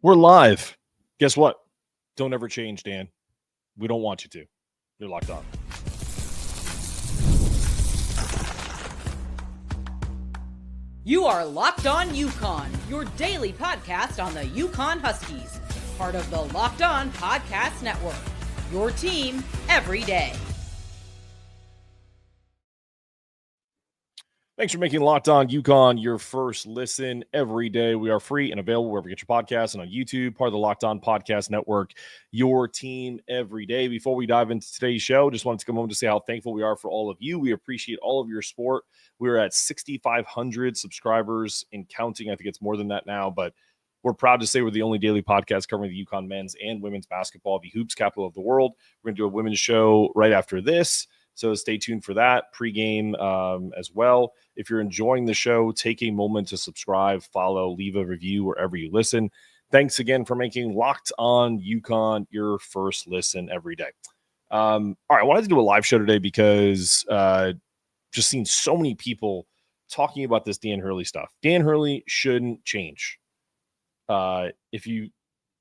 We're live. Guess what? Don't ever change, Dan. We don't want you to. You're locked on. You are Locked On UConn, your daily podcast on the UConn Huskies, part of the Locked On Podcast Network, your team every day. Thanks for making Locked On UConn your first listen every day. We are free and available wherever you get your podcasts and on YouTube, part of the Locked On Podcast Network, your team every day. Before we dive into today's show, just wanted to come home to say how thankful we are for all of you. We appreciate all of your support. We're at 6,500 subscribers and counting. I think it's more than that now, but we're proud to say we're the only daily podcast covering the UConn men's and women's basketball, the hoops capital of the world. We're going to do a women's show right after this. So stay tuned for that pregame as well. If you're enjoying the show, take a moment to subscribe, follow, leave a review wherever you listen. Thanks again for making Locked On UConn your first listen every day. All right, I wanted to do a live show today because just seen so many people talking about this Dan Hurley stuff. Dan Hurley shouldn't change. If you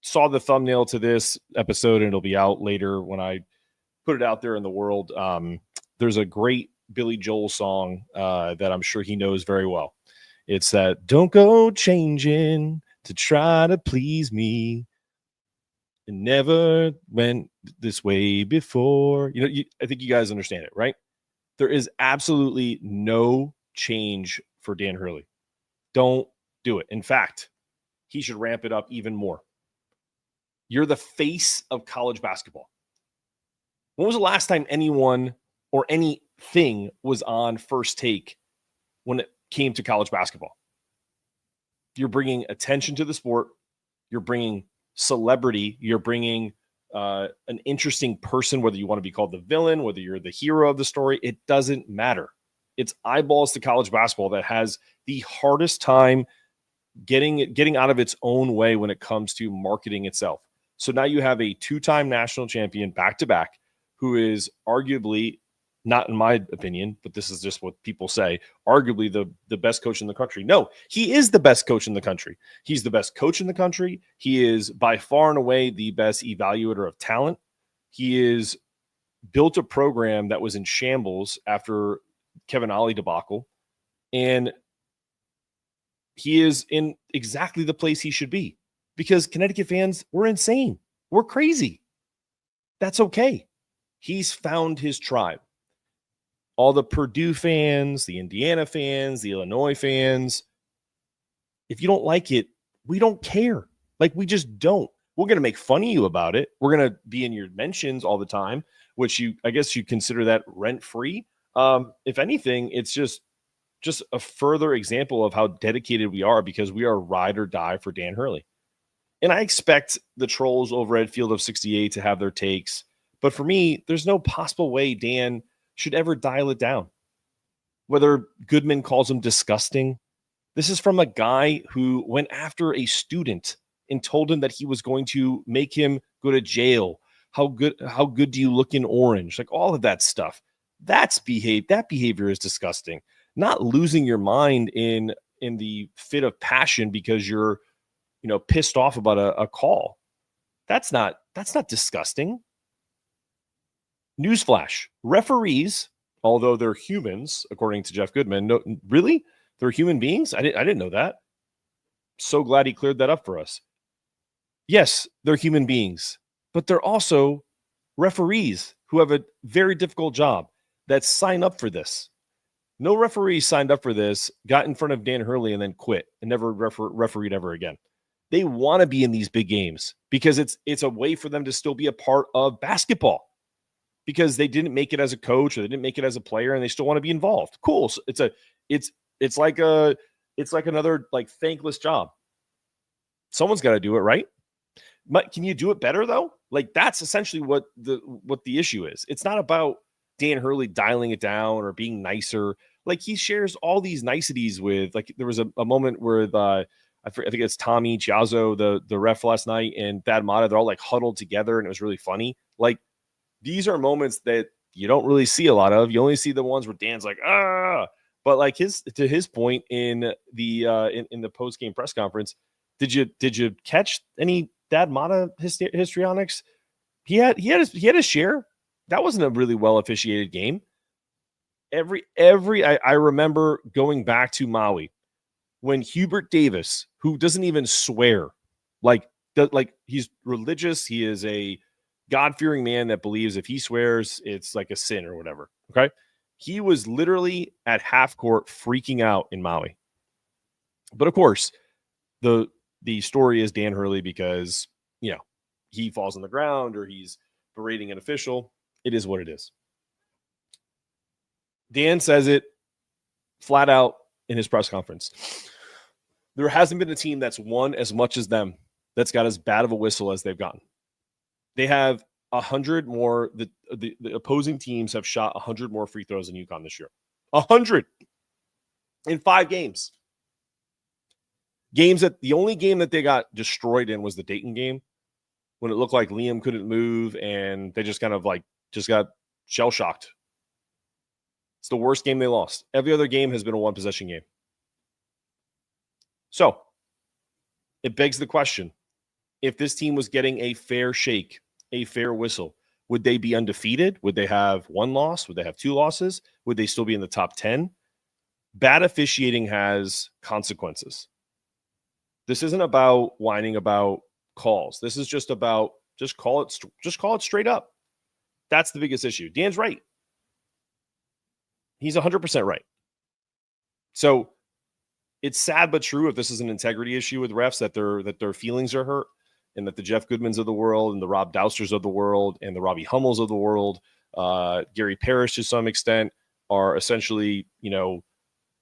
saw the thumbnail to this episode, and it'll be out later when I put it out there in the world, there's a great Billy Joel song that I'm sure he knows very well. It's that "Don't go changing to try to please me. It never went this way before." I think you guys understand it, right? There is absolutely no change for Dan Hurley. Don't do it. In fact, he should ramp it up even more. You're the face of college basketball. When was the last time anyone or anything was on First Take when it came to college basketball? You're bringing attention to the sport. You're bringing celebrity. You're bringing an interesting person, whether you want to be called the villain, whether you're the hero of the story. It doesn't matter. It's eyeballs to college basketball that has the hardest time getting out of its own way when it comes to marketing itself. So now you have a two-time national champion back-to-back who is arguably, not in my opinion, but this is just what people say, arguably the best coach in the country. No, he is the best coach in the country. He's the best coach in the country. He is by far and away the best evaluator of talent. He is built a program that was in shambles after Kevin Ollie debacle, and he is in exactly the place he should be because Connecticut fans, we're insane. We're crazy. That's okay. He's found his tribe. All the Purdue fans, the Indiana fans, the Illinois fans, if you don't like it, we don't care. Like, we just don't. We're going to make fun of you about it. We're going to be in your mentions all the time, which I guess you consider that rent-free. If anything, it's just a further example of how dedicated we are because we are ride or die for Dan Hurley. And I expect the trolls over at Field of 68 to have their takes. But for me, there's no possible way Dan should ever dial it down. Whether Goodman calls him disgusting, this is from a guy who went after a student and told him that he was going to make him go to jail. How good do you look in orange? Like, all of that stuff. That behavior is disgusting. Not losing your mind in the fit of passion because you're, pissed off about a call. That's not disgusting. Newsflash, referees, although they're humans, according to Jeff Goodman, no, really? They're human beings? I didn't know that. So glad he cleared that up for us. Yes, they're human beings, but they're also referees who have a very difficult job that sign up for this. No referee signed up for this, got in front of Dan Hurley, and then quit and never refereed ever again. They want to be in these big games because it's a way for them to still be a part of basketball. Because they didn't make it as a coach or they didn't make it as a player and they still want to be involved. Cool. So it's like another thankless job. Someone's got to do it, right? But can you do it better though? Like, that's essentially what the issue is. It's not about Dan Hurley dialing it down or being nicer. Like, he shares all these niceties with, there was a moment where I think it's Tommy Chiazzo, the ref last night, and Thad Matta, they're all huddled together and it was really funny. These are moments that you don't really see a lot of. You only see the ones where Dan's like, ah. But to his point in the post-game press conference, Did you catch any Dad Mata histrionics? He had his share. That wasn't a really well officiated game. I remember going back to Maui when Hubert Davis, who doesn't even swear, like he's religious, he is a God-fearing man that believes if he swears, it's like a sin or whatever. Okay. He was literally at half court freaking out in Maui. But of course, the story is Dan Hurley because, he falls on the ground or he's berating an official. It is what it is. Dan says it flat out in his press conference. There hasn't been a team that's won as much as them that's got as bad of a whistle as they've gotten. They have 100 more. The opposing teams have shot 100 more free throws than UConn this year. 100 in 5 games. The only game that they got destroyed in was the Dayton game when it looked like Liam couldn't move and they just kind of just got shell shocked. It's the worst game they lost. Every other game has been a 1-possession game. So it begs the question, if this team was getting a fair shake, a fair whistle, would they be undefeated? Would they have 1 loss? Would they have 2 losses? Would they still be in the top 10? Bad officiating has consequences. This isn't about whining about calls. This is just about just call it straight up. That's the biggest issue. Dan's right. He's 100% right. So it's sad but true if this is an integrity issue with refs that their feelings are hurt and that the Jeff Goodmans of the world and the Rob Dousters of the world and the Robbie Hummels of the world, Gary Parrish to some extent, are essentially,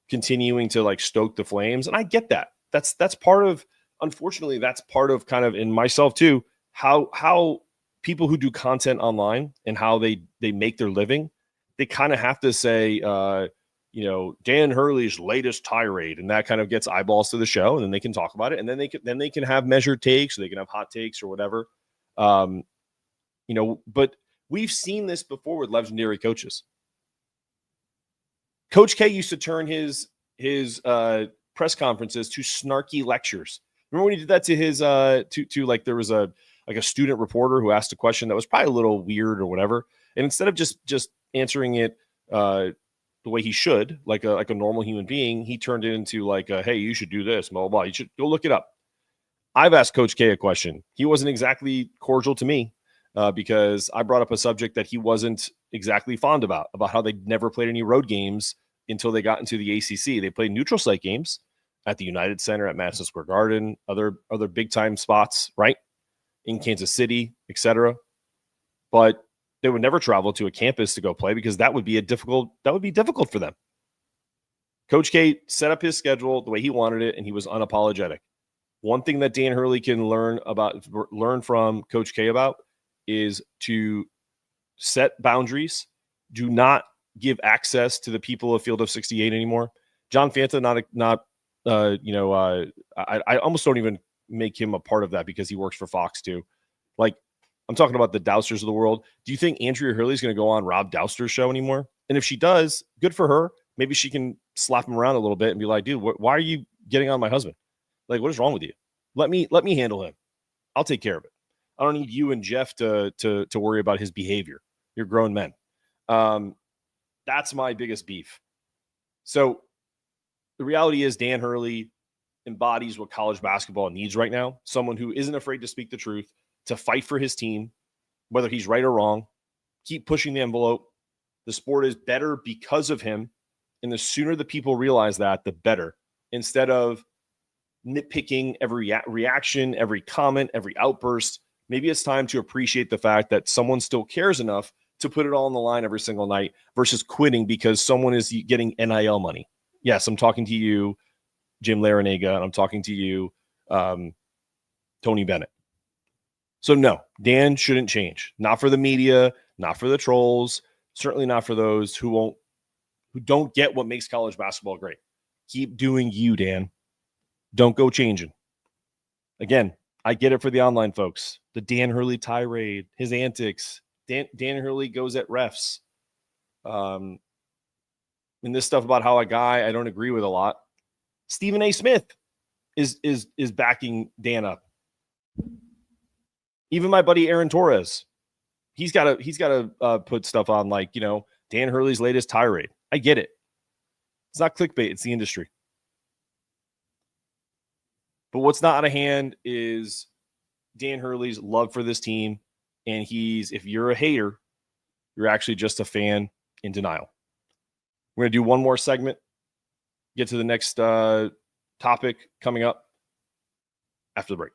continuing to stoke the flames. And I get that. That's part of, unfortunately, that's part of kind of, in myself too, how people who do content online and how they make their living, they kind of have to say, Dan Hurley's latest tirade, and that kind of gets eyeballs to the show, and then they can talk about it, and then they can have measured takes, or they can have hot takes or whatever. But we've seen this before with legendary coaches. Coach K used to turn his press conferences to snarky lectures. Remember when he did that to his there was a student reporter who asked a question that was probably a little weird or whatever, and instead of just answering it the way he should, like a normal human being, he turned it into hey, you should do this, blah, blah, blah. You should go look it up. I've asked Coach K a question. He wasn't exactly cordial to me because I brought up a subject that he wasn't exactly fond about how they never played any road games until they got into the ACC. They played neutral site games at the United Center, at Madison Square Garden, other big time spots, right? In Kansas City, etc. But they would never travel to a campus to go play because that would be difficult for them. Coach K set up his schedule the way he wanted it, and he was unapologetic. One thing that Dan Hurley can learn from Coach K about is to set boundaries. Do not give access to the people of Field of 68 anymore. John Fanta, I almost don't even make him a part of that because he works for Fox too. I'm talking about the Dousters of the world. Do you think Andrea Hurley is going to go on Rob Douster's show anymore? And if she does, good for her. Maybe she can slap him around a little bit and be like, dude, why are you getting on my husband? What is wrong with you? Let me handle him. I'll take care of it. I don't need you and Jeff to worry about his behavior. You're grown men. That's my biggest beef. So the reality is Dan Hurley embodies what college basketball needs right now. Someone who isn't afraid to speak the truth, to fight for his team, whether he's right or wrong, keep pushing the envelope. The sport is better because of him. And the sooner the people realize that, the better. Instead of nitpicking every reaction, every comment, every outburst, maybe it's time to appreciate the fact that someone still cares enough to put it all on the line every single night versus quitting because someone is getting NIL money. Yes, I'm talking to you, Jim Larinaga, and I'm talking to you, Tony Bennett. So no, Dan shouldn't change. Not for the media, not for the trolls, certainly not for those who don't get what makes college basketball great. Keep doing you, Dan. Don't go changing. Again, I get it for the online folks. The Dan Hurley tirade, his antics. Dan Hurley goes at refs. And this stuff about how a guy I don't agree with a lot. Stephen A. Smith. is backing Dan up. Even my buddy Aaron Torres, he's got to put stuff on, like, Dan Hurley's latest tirade. I get it. It's not clickbait. It's the industry. But what's not out of hand is Dan Hurley's love for this team. And if you're a hater, you're actually just a fan in denial. We're going to do one more segment, get to the next topic coming up after the break.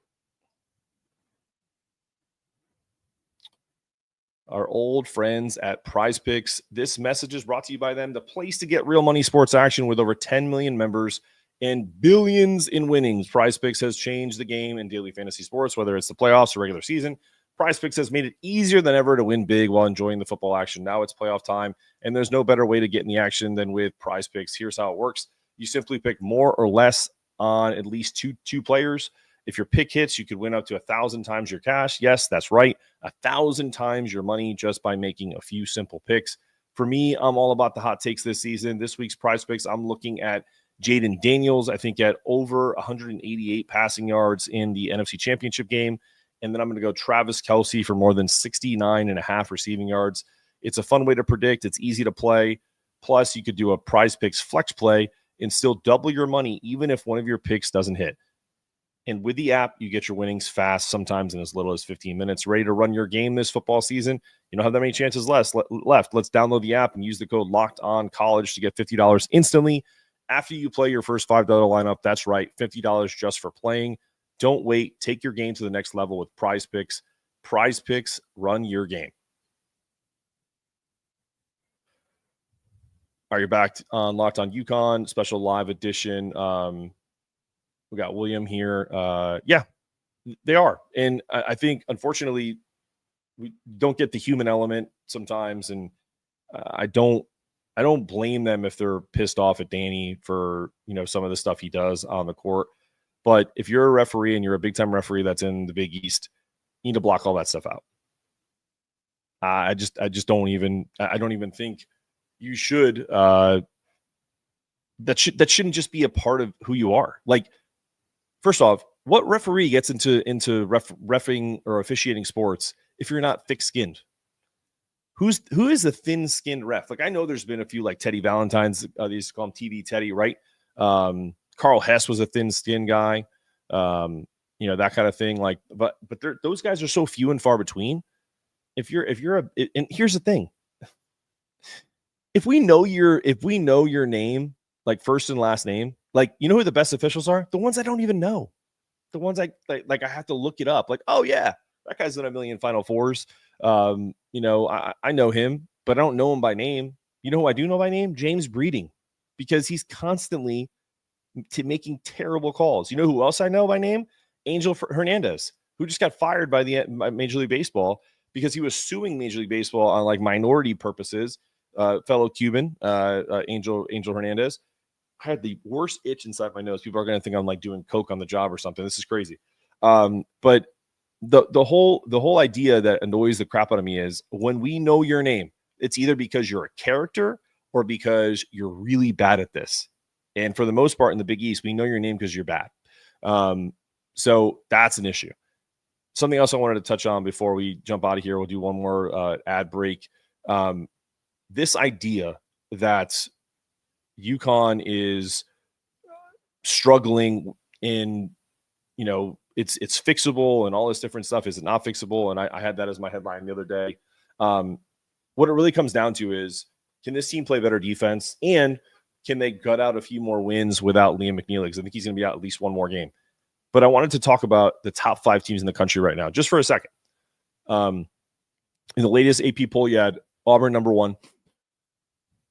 Our old friends at PrizePicks. This message is brought to you by them, the place to get real money sports action with over 10 million members and billions in winnings. PrizePicks has changed the game in daily fantasy sports, whether it's the playoffs or regular season. PrizePicks has made it easier than ever to win big while enjoying the football action. Now it's playoff time, and there's no better way to get in the action than with PrizePicks. Here's how it works. You simply pick more or less on at least two players. If your pick hits, you could win up to 1,000 times your cash. Yes, that's right. 1,000 times your money just by making a few simple picks. For me, I'm all about the hot takes this season. This week's PrizePicks, I'm looking at Jaden Daniels, I think at over 188 passing yards in the NFC Championship game. And then I'm going to go Travis Kelce for more than 69.5 receiving yards. It's a fun way to predict. It's easy to play. Plus, you could do a PrizePicks flex play and still double your money even if one of your picks doesn't hit. And with the app, you get your winnings fast, sometimes in as little as 15 minutes. Ready to run your game this football season? You don't have that many chances left. Let's download the app and use the code LOCKEDONCollege to get $50 instantly after you play your first $5 lineup. That's right, $50 just for playing. Don't wait. Take your game to the next level with PrizePicks. PrizePicks, run your game. All right, you're back on Locked On UConn, special live edition. We got William here. Yeah, they are. And I think, unfortunately, we don't get the human element sometimes. And I don't blame them if they're pissed off at Danny for, some of the stuff he does on the court. But if you're a referee and you're a big-time referee that's in the Big East, you need to block all that stuff out. I don't even think you should. That shouldn't just be a part of who you are. Like, first off, what referee gets into reffing or officiating sports if you're not thick-skinned? Who is the thin-skinned ref? Like, I know there's been a few, like Teddy Valentine's. They used to call him TV Teddy, right? Carl Hess was a thin-skinned guy. That kind of thing. Like, but those guys are so few and far between. And here's the thing: if we know your name, like first and last name. Like, you know who the best officials are? The ones I don't even know. The ones I have to look it up. Like, oh yeah, that guy's in a million Final Fours. I know him, but I don't know him by name. You know who I do know by name? James Breeding, because he's constantly making terrible calls. You know who else I know by name? Angel Hernandez, who just got fired by Major League Baseball because he was suing Major League Baseball on like minority purposes. Fellow Cuban, Angel Hernandez. I had the worst itch inside my nose. People are going to think I'm like doing coke on the job or something. This is crazy. But the whole idea that annoys the crap out of me is when we know your name, it's either because you're a character or because you're really bad at this. And for the most part in the Big East, we know your name because you're bad. So that's an issue. Something else I wanted to touch on before we jump out of here. We'll do one more ad break. This idea that UConn is struggling in, it's fixable and all this different stuff. Is it not fixable? And I had that as my headline the other day. What it really comes down to is, can this team play better defense? And can they gut out a few more wins without Liam McNeely? Because I think he's going to be out at least one more game. But I wanted to talk about the top 5 teams in the country right now, just for a second. In the latest AP poll, you had Auburn number 1.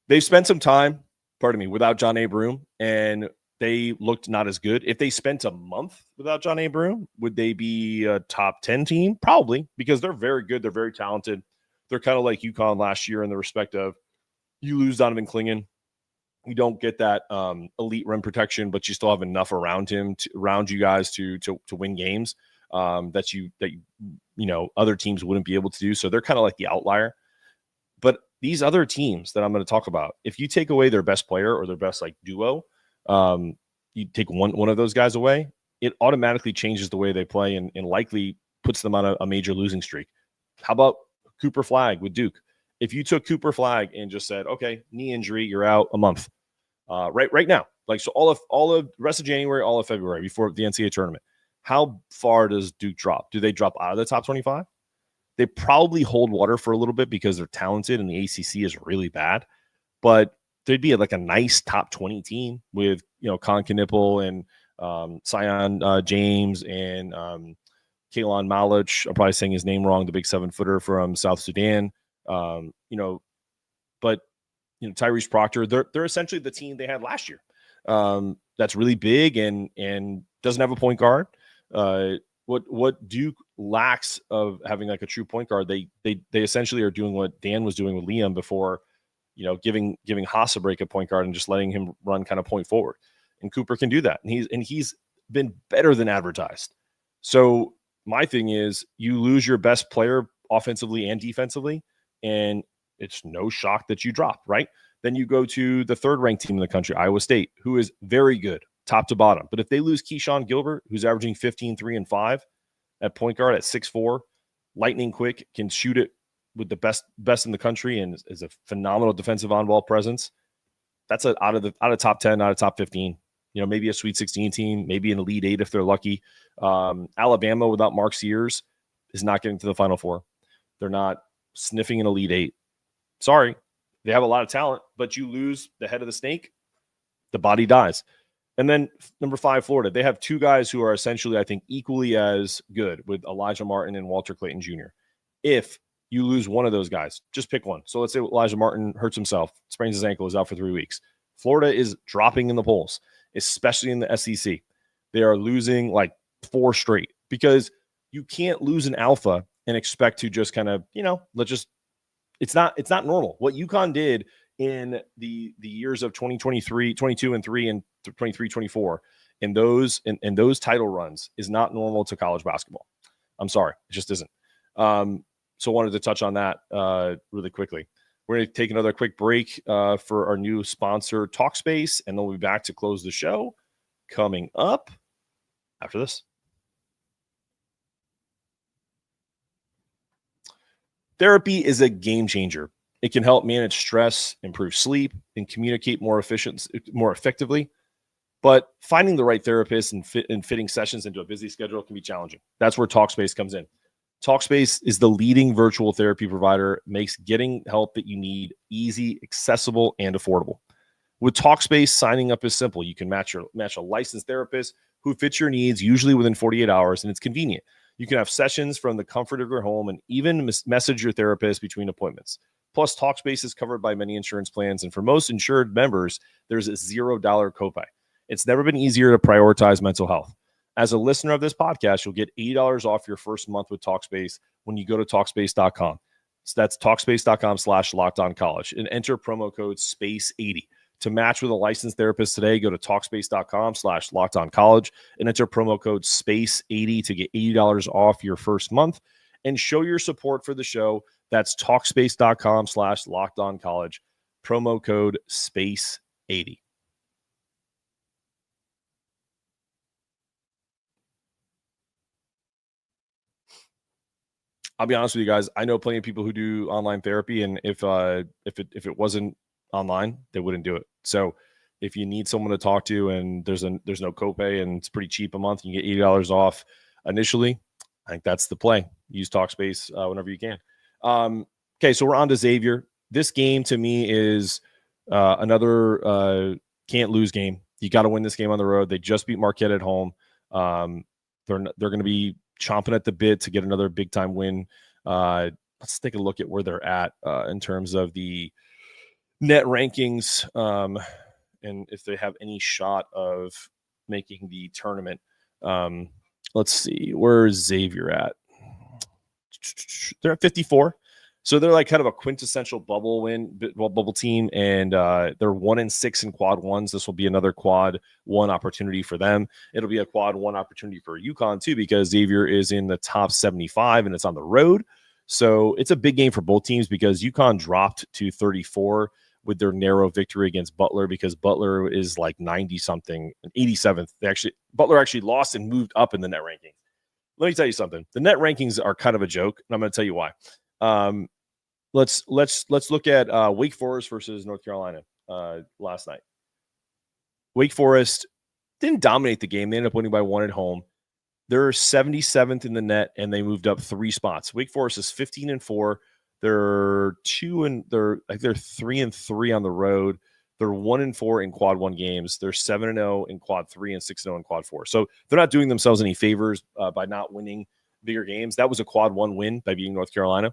They've spent some time, without John A. Broome, and they looked not as good. If they spent a month without John A. Broome, would they be a top 10 team? Probably, because they're very good. They're very talented. They're kind of like UConn last year in the respect of you lose Donovan Clingan. You don't get that elite rim protection, but you still have enough around him, around you guys to win games that other teams wouldn't be able to do. So they're kind of like the outlier. But these other teams that I'm going to talk about, if you take away their best player or their best like duo, you take one of those guys away, it automatically changes the way they play and likely puts them on a major losing streak. How about Cooper Flagg with Duke? If you took Cooper Flagg and just said, okay, knee injury, you're out a month, right now, like, so all of rest of January, all of February before the NCAA tournament, how far does Duke drop? Do they drop out of the top 25? They probably hold water for a little bit because they're talented and the ACC is really bad, but they'd be like a nice top 20 team with, Con Knipple and Sion James and Kalon Malich. I'm probably saying his name wrong, the big 7-footer from South Sudan. But Tyrese Proctor, they're essentially the team they had last year. That's really big and doesn't have a point guard. What Duke lacks of having like a true point guard, they essentially are doing what Dan was doing with Liam before, giving Haas a break at point guard and just letting him run kind of point forward. And Cooper can do that. And he's been better than advertised. So my thing is, you lose your best player offensively and defensively, and it's no shock that you drop, right? Then you go to the third-ranked team in the country, Iowa State, who is very good, top to bottom. But if they lose Keyshawn Gilbert, who's averaging 15, 3, and 5 at point guard at 6'4", lightning quick, can shoot it with the best in the country, and is a phenomenal defensive on-ball presence, that's out of top 10, out of top 15. Maybe a Sweet 16 team, maybe an Elite 8 if they're lucky. Alabama without Mark Sears is not getting to the Final Four. They're not sniffing an Elite 8. Sorry. They have a lot of talent, but you lose the head of the snake, the body dies. And then number 5, Florida. They have 2 guys who are essentially, I think, equally as good with Elijah Martin and Walter Clayton Jr. If you lose one of those guys, just pick one. So let's say Elijah Martin hurts himself, sprains his ankle, is out for 3 weeks. Florida is dropping in the polls, especially in the SEC. They are losing like 4 straight because you can't lose an alpha and expect to just kind of, it's not normal. What UConn did in the years of 2023, 22 and 3 and 23, 24 in those title runs is not normal to college basketball. I'm sorry. It just isn't. So I wanted to touch on that really quickly. We're going to take another quick break for our new sponsor, Talkspace, and then we'll be back to close the show coming up after this. Therapy is a game changer. It can help manage stress, improve sleep, and communicate more effectively. But finding the right therapist and fitting sessions into a busy schedule can be challenging. That's where Talkspace comes in. Talkspace is the leading virtual therapy provider, makes getting help that you need easy, accessible, and affordable. With Talkspace, signing up is simple. You can match a licensed therapist who fits your needs, usually within 48 hours, and it's convenient. You can have sessions from the comfort of your home and even message your therapist between appointments. Plus, Talkspace is covered by many insurance plans, and for most insured members, there's a $0 copay. It's never been easier to prioritize mental health. As a listener of this podcast, you'll get $80 off your first month with Talkspace when you go to Talkspace.com. So that's Talkspace.com/LockedOnCollege and enter promo code SPACE80. To match with a licensed therapist today, go to Talkspace.com/LockedOnCollege and enter promo code SPACE80 to get $80 off your first month and show your support for the show. That's Talkspace.com/LockedOnCollege, promo code SPACE80. I'll be honest with you guys. I know plenty of people who do online therapy, and if it wasn't online, they wouldn't do it. So if you need someone to talk to and there's no copay and it's pretty cheap a month, you get $80 off initially. I think that's the play. Use Talkspace whenever you can. Okay, so we're on to Xavier. This game to me is another can't lose game. You got to win this game on the road. They just beat Marquette at home. They're going to be chomping at the bit to get another big time win. Let's take a look at where they're at in terms of the net rankings and if they have any shot of making the tournament. Let's see, where's Xavier at? They're at 54. So they're like kind of a quintessential bubble team, and they're 1-6 in quad ones. This will be another quad one opportunity for them. It'll be a quad one opportunity for UConn too, because Xavier is in the top 75 and it's on the road. So it's a big game for both teams because UConn dropped to 34 with their narrow victory against Butler, because Butler is like 90 something, 87th. Butler actually lost and moved up in the net ranking. Let me tell you something. The net rankings are kind of a joke, and I'm going to tell you why. Let's look at Wake Forest versus North Carolina last night. Wake Forest didn't dominate the game. They ended up winning by 1 at home. They're 77th in the net, and they moved up 3 spots. Wake Forest is 15-4. They're 3-3 on the road. They're 1-4 in quad 1 games. They're 7-0 in quad 3 and 6-0 in quad 4. So they're not doing themselves any favors by not winning bigger games. That was a quad 1 win by beating North Carolina.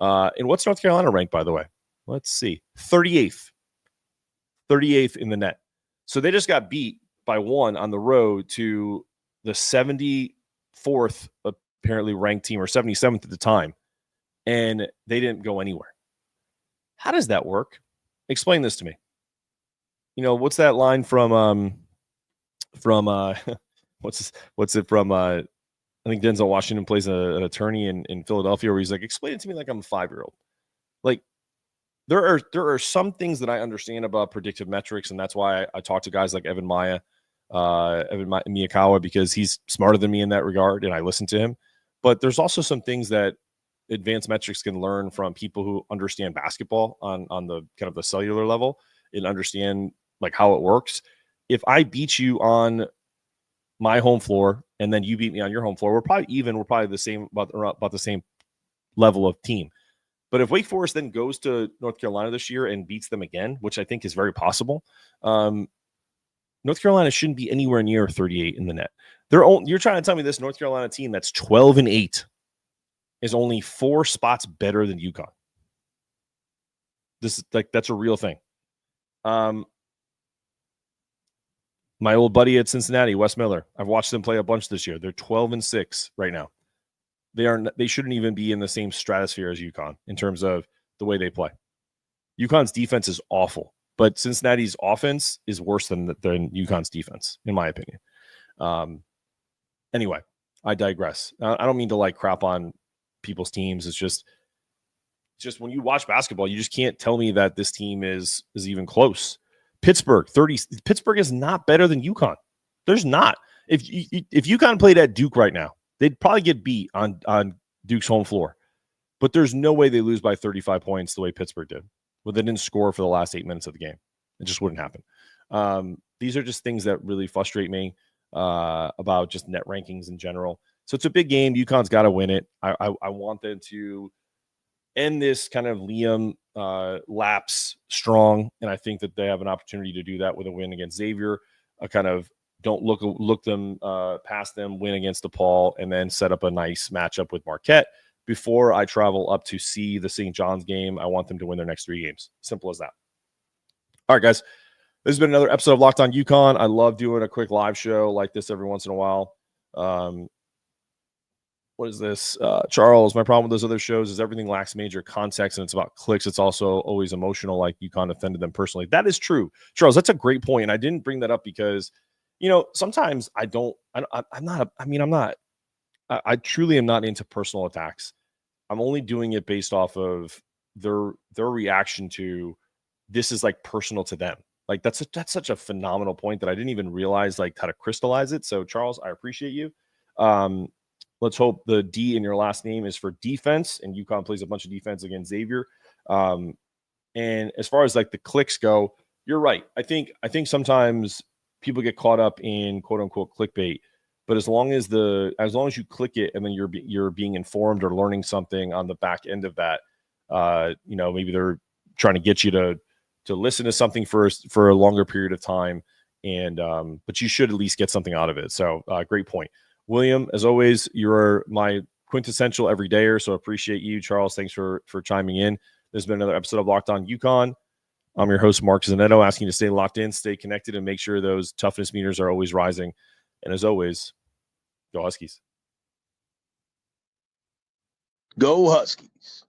And what's North Carolina ranked, by the way? Let's see. 38th in the net. So they just got beat by 1 on the road to the 74th apparently ranked team, or 77th at the time, and they didn't go anywhere. How does that work? Explain this to me. What's that line from what's it from I think Denzel Washington plays an attorney in Philadelphia, where he's like, explain it to me like I'm a 5-year-old. Like, there are some things that I understand about predictive metrics, and that's why I talk to guys like Evan Miyakawa, because he's smarter than me in that regard, and I listen to him. But there's also some things that advanced metrics can learn from people who understand basketball on the kind of the cellular level and understand like how it works. If I beat you on my home floor and then you beat me on your home floor, we're probably even. We're probably the same, about the same level of team. But if Wake Forest then goes to North Carolina this year and beats them again, which I think is very possible, North Carolina shouldn't be anywhere near 38 in the net. You're trying to tell me this North Carolina team that's 12-8 is only 4 spots better than UConn? This is that's a real thing. My old buddy at Cincinnati, Wes Miller, I've watched them play a bunch this year. They're 12-6 right now. They shouldn't even be in the same stratosphere as UConn in terms of the way they play. UConn's defense is awful, but Cincinnati's offense is worse than UConn's defense, in my opinion. Anyway, I digress. I don't mean to like crap on people's teams. It's just when you watch basketball, you just can't tell me that this team is even close. Pittsburgh is not better than UConn. There's not. If UConn played at Duke right now, they'd probably get beat on Duke's home floor. But there's no way they lose by 35 points the way Pittsburgh did. Well, they didn't score for the last 8 minutes of the game. It just wouldn't happen. These are just things that really frustrate me about just net rankings in general. So it's a big game. UConn's got to win it. I want them to end this kind of Liam lapse strong, and I think that they have an opportunity to do that with a win against Xavier. Kind of don't look them past them, win against DePaul, and then set up a nice matchup with Marquette before I travel up to see the St. John's game. I want them to win their next 3 games. Simple as that. All right, guys. This has been another episode of Locked on UConn. I love doing a quick live show like this every once in a while. What is this? Charles, my problem with those other shows is everything lacks major context, and it's about clicks. It's also always emotional, like UConn offended them personally. That is true. Charles, that's a great point. And I didn't bring that up because, sometimes I truly am not into personal attacks. I'm only doing it based off of their reaction to this is like personal to them. Like that's such a phenomenal point that I didn't even realize like how to crystallize it. So Charles, I appreciate you. Let's hope the D in your last name is for defense, and UConn plays a bunch of defense against Xavier. And as far as like the clicks go, you're right. I think sometimes people get caught up in quote unquote clickbait, but as long as you click it and then you're being informed or learning something on the back end of that, maybe they're trying to get you to listen to something for a longer period of time, and but you should at least get something out of it. So great point. William, as always, you're my quintessential everydayer, so appreciate you. Charles, thanks for chiming in. There's been another episode of Locked on UConn. I'm your host, Mark Zanetto, asking you to stay locked in, stay connected, and make sure those toughness meters are always rising. And as always, go Huskies. Go Huskies.